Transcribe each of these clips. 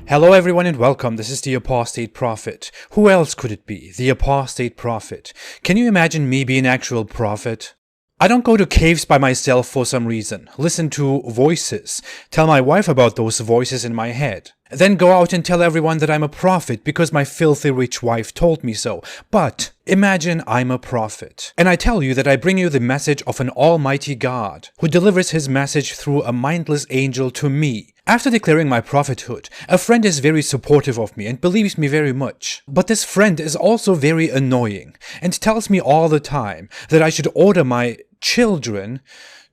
Hello everyone and welcome, this is the Apostate Prophet. Who else could it be? The Apostate Prophet. Can you imagine me being an actual prophet? I don't go to caves by myself for some reason, listen to voices, tell my wife about those voices in my head, then go out and tell everyone that I'm a prophet because my filthy rich wife told me so. But imagine I'm a prophet, and I tell you that I bring you the message of an almighty God who delivers his message through a mindless angel to me. After declaring my prophethood, a friend is very supportive of me and believes me very much. But this friend is also very annoying and tells me all the time that I should order my children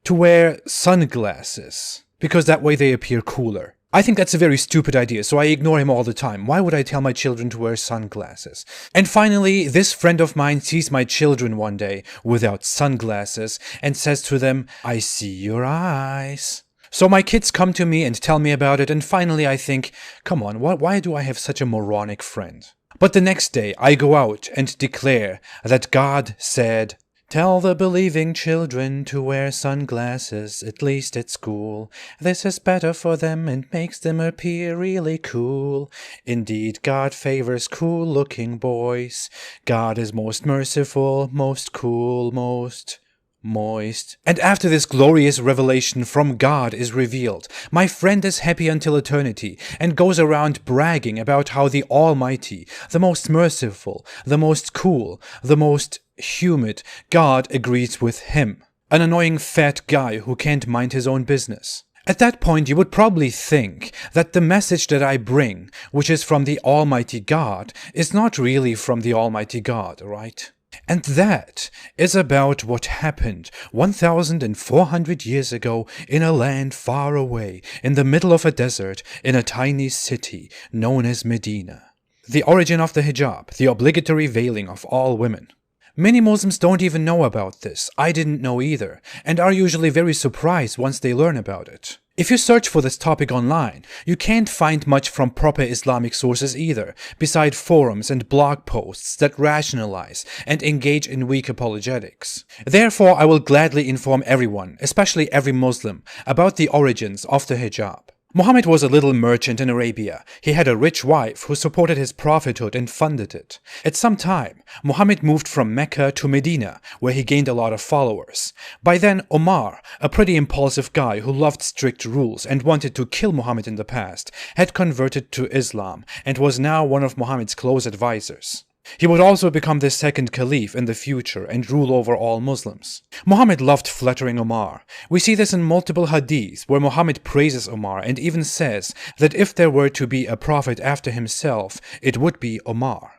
to wear sunglasses because that way they appear cooler. I think that's a very stupid idea, so I ignore him all the time. Why would I tell my children to wear sunglasses? And finally, this friend of mine sees my children one day without sunglasses and says to them, "I see your eyes." So my kids come to me and tell me about it, and finally I think, come on, why do I have such a moronic friend? But the next day I go out and declare that God said, "Tell the believing children to wear sunglasses, at least at school. This is better for them and makes them appear really cool. Indeed, God favors cool-looking boys. God is most merciful, most cool, most moist." And after this glorious revelation from God is revealed, my friend is happy until eternity and goes around bragging about how the Almighty, the most merciful, the most cool, the most humid God agrees with him. An annoying fat guy who can't mind his own business. At that point, you would probably think that the message that I bring, which is from the Almighty God, is not really from the Almighty God, right? And that is about what happened 1,400 years ago in a land far away, in the middle of a desert, in a tiny city known as Medina. The origin of the hijab, the obligatory veiling of all women. Many Muslims don't even know about this, I didn't know either, and are usually very surprised once they learn about it. If you search for this topic online, you can't find much from proper Islamic sources either, beside forums and blog posts that rationalize and engage in weak apologetics. Therefore, I will gladly inform everyone, especially every Muslim, about the origins of the hijab. Muhammad was a little merchant in Arabia. He had a rich wife who supported his prophethood and funded it. At some time, Muhammad moved from Mecca to Medina, where he gained a lot of followers. By then, Omar, a pretty impulsive guy who loved strict rules and wanted to kill Muhammad in the past, had converted to Islam and was now one of Muhammad's close advisors. He would also become the second caliph in the future and rule over all Muslims. Muhammad loved flattering Omar. We see this in multiple hadiths where Muhammad praises Omar and even says that if there were to be a prophet after himself, it would be Omar.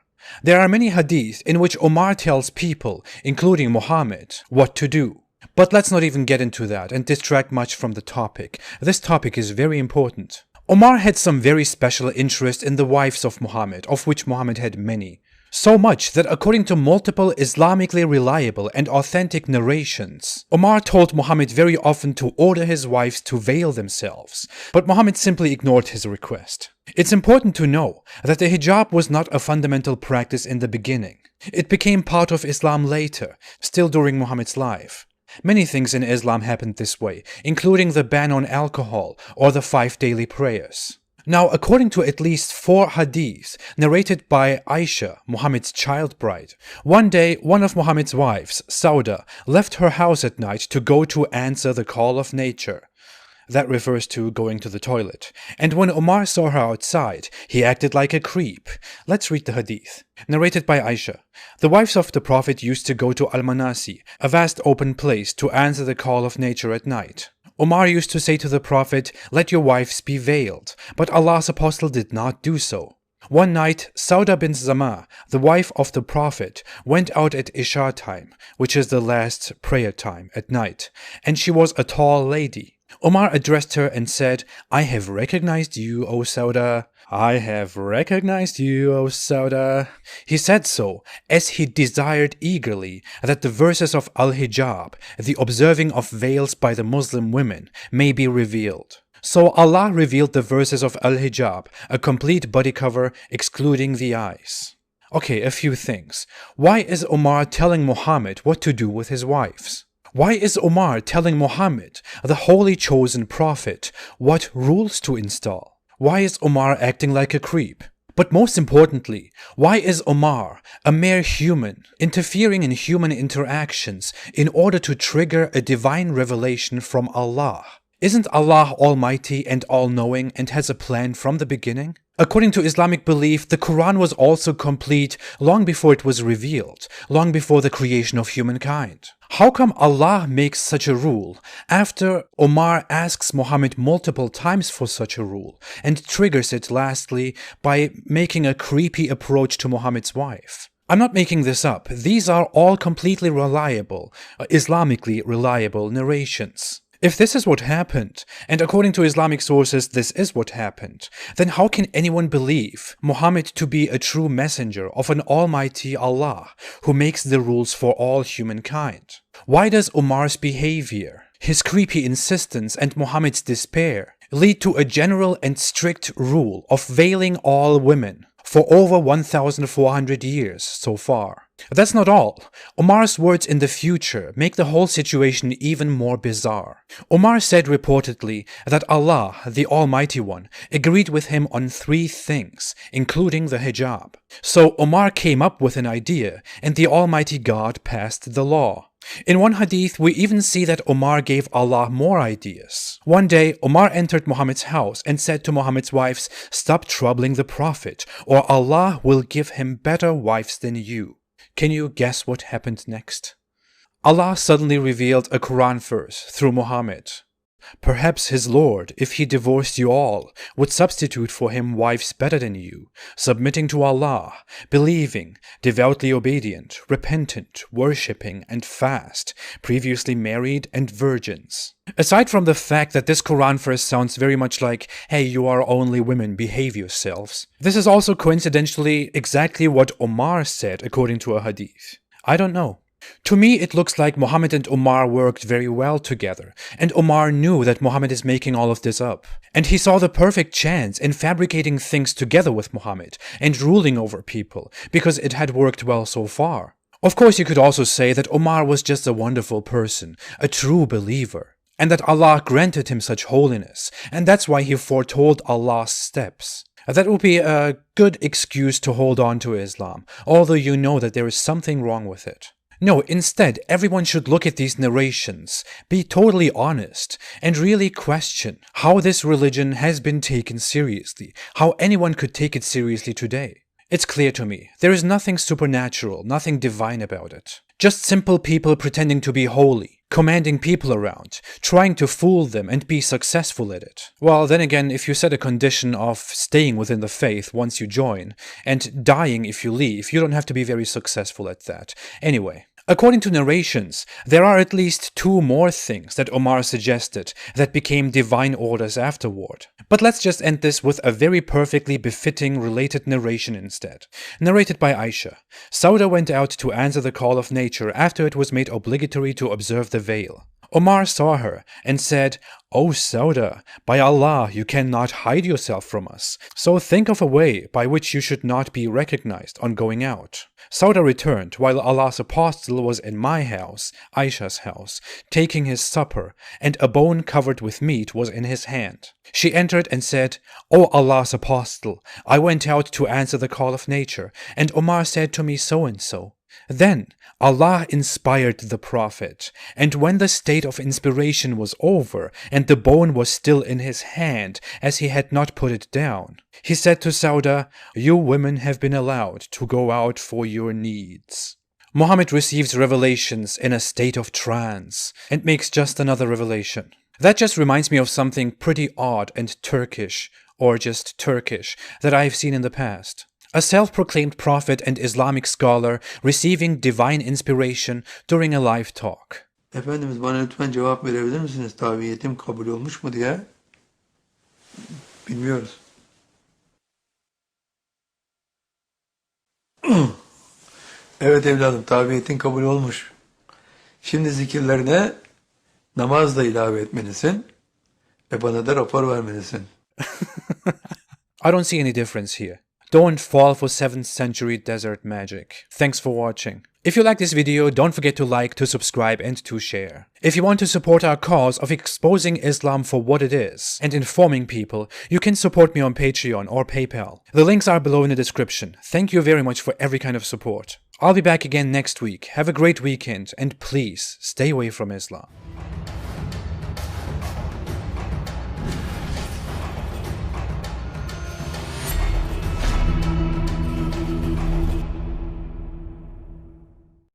There are many hadiths in which Omar tells people, including Muhammad, what to do. But let's not even get into that and distract much from the topic. This topic is very important. Omar had some very special interest in the wives of Muhammad, of which Muhammad had many. So much that according to multiple Islamically reliable and authentic narrations, Omar told Muhammad very often to order his wives to veil themselves, but Muhammad simply ignored his request. It's important to know that the hijab was not a fundamental practice in the beginning. It became part of Islam later, still during Muhammad's life. Many things in Islam happened this way, including the ban on alcohol or the 5 daily prayers. Now, according to at least 4 hadiths narrated by Aisha, Muhammad's child bride, one day one of Muhammad's wives, Sauda, left her house at night to go to answer the call of nature. That refers to going to the toilet. And when Omar saw her outside, he acted like a creep. Let's read the hadith. Narrated by Aisha. The wives of the Prophet used to go to Al-Manasi, a vast open place, to answer the call of nature at night. Omar used to say to the Prophet, "Let your wives be veiled," but Allah's apostle did not do so. One night, Sauda bint Zama, the wife of the Prophet, went out at Isha time, which is the last prayer time at night, and she was a tall lady. Omar addressed her and said, "I have recognized you, O Sauda. I have recognized you, O Sauda." He said so, as he desired eagerly that the verses of Al-Hijab, the observing of veils by the Muslim women, may be revealed. So Allah revealed the verses of Al-Hijab, a complete body cover excluding the eyes. Okay, a few things. Why is Omar telling Muhammad what to do with his wives? Why is Omar telling Muhammad, the holy chosen prophet, what rules to install? Why is Omar acting like a creep? But most importantly, why is Omar, a mere human, interfering in human interactions in order to trigger a divine revelation from Allah? Isn't Allah almighty and all-knowing and has a plan from the beginning? According to Islamic belief, the Quran was also complete long before it was revealed, long before the creation of humankind. How come Allah makes such a rule after Omar asks Muhammad multiple times for such a rule and triggers it lastly by making a creepy approach to Muhammad's wife? I'm not making this up. These are all completely reliable, Islamically reliable narrations. If this is what happened, and according to Islamic sources this is what happened, then how can anyone believe Muhammad to be a true messenger of an almighty Allah who makes the rules for all humankind? Why does Omar's behavior, his creepy insistence and Muhammad's despair lead to a general and strict rule of veiling all women for over 1,400 years so far? That's not all. Omar's words in the future make the whole situation even more bizarre. Omar said reportedly that Allah, the Almighty One, agreed with him on 3 things, including the hijab. So Omar came up with an idea, and the Almighty God passed the law. In one hadith, we even see that Omar gave Allah more ideas. One day, Omar entered Muhammad's house and said to Muhammad's wives, "Stop troubling the Prophet, or Allah will give him better wives than you." Can you guess what happened next? Allah suddenly revealed a Quran verse through Muhammad. Perhaps his Lord, if he divorced you all, would substitute for him wives better than you, submitting to Allah, believing, devoutly obedient, repentant, worshipping, and fast, previously married and virgins. Aside from the fact that this Quran verse sounds very much like, "Hey, you are only women, behave yourselves," this is also coincidentally exactly what Omar said according to a hadith. I don't know. To me, it looks like Muhammad and Omar worked very well together, and Omar knew that Muhammad is making all of this up. And he saw the perfect chance in fabricating things together with Muhammad and ruling over people, because it had worked well so far. Of course, you could also say that Omar was just a wonderful person, a true believer, and that Allah granted him such holiness, and that's why he foretold Allah's steps. That would be a good excuse to hold on to Islam, although you know that there is something wrong with it. No, instead, everyone should look at these narrations, be totally honest, and really question how this religion has been taken seriously, how anyone could take it seriously today. It's clear to me, there is nothing supernatural, nothing divine about it. Just simple people pretending to be holy, commanding people around, trying to fool them and be successful at it. Well, then again, if you set a condition of staying within the faith once you join, and dying if you leave, you don't have to be very successful at that. Anyway, according to narrations, there are at least 2 more things that Omar suggested that became divine orders afterward. But let's just end this with a very perfectly befitting related narration instead. Narrated by Aisha. Sauda went out to answer the call of nature after it was made obligatory to observe the veil. Omar saw her and said, "O Sauda, by Allah, you cannot hide yourself from us, so think of a way by which you should not be recognized on going out." Sauda returned while Allah's apostle was in my house, Aisha's house, taking his supper, and a bone covered with meat was in his hand. She entered and said, "O Allah's apostle, I went out to answer the call of nature, and Omar said to me so and so. Then Allah inspired the Prophet, and when the state of inspiration was over, and the bone was still in his hand, as he had not put it down, he said to Sauda, 'You women have been allowed to go out for your needs.'" Muhammad receives revelations in a state of trance, and makes just another revelation. That just reminds me of something pretty odd and Turkish, or just Turkish, that I've seen in the past. A self-proclaimed prophet and Islamic scholar receiving divine inspiration during a live talk. Efendimiz bana lütfen cevap verebilir misiniz? Tabiyetim kabul olmuş mu diye. Bilmiyoruz. Evet evladım, tabiyetin kabul olmuş. Şimdi zikirlerine namaz da ilave etmelisin ve bana da rapor vermelisin. I don't see any difference here. Don't fall for 7th century desert magic. Thanks for watching. If you like this video, don't forget to like, to subscribe, and to share. If you want to support our cause of exposing Islam for what it is and informing people, you can support me on Patreon or PayPal. The links are below in the description. Thank you very much for every kind of support. I'll be back again next week. Have a great weekend, and please stay away from Islam.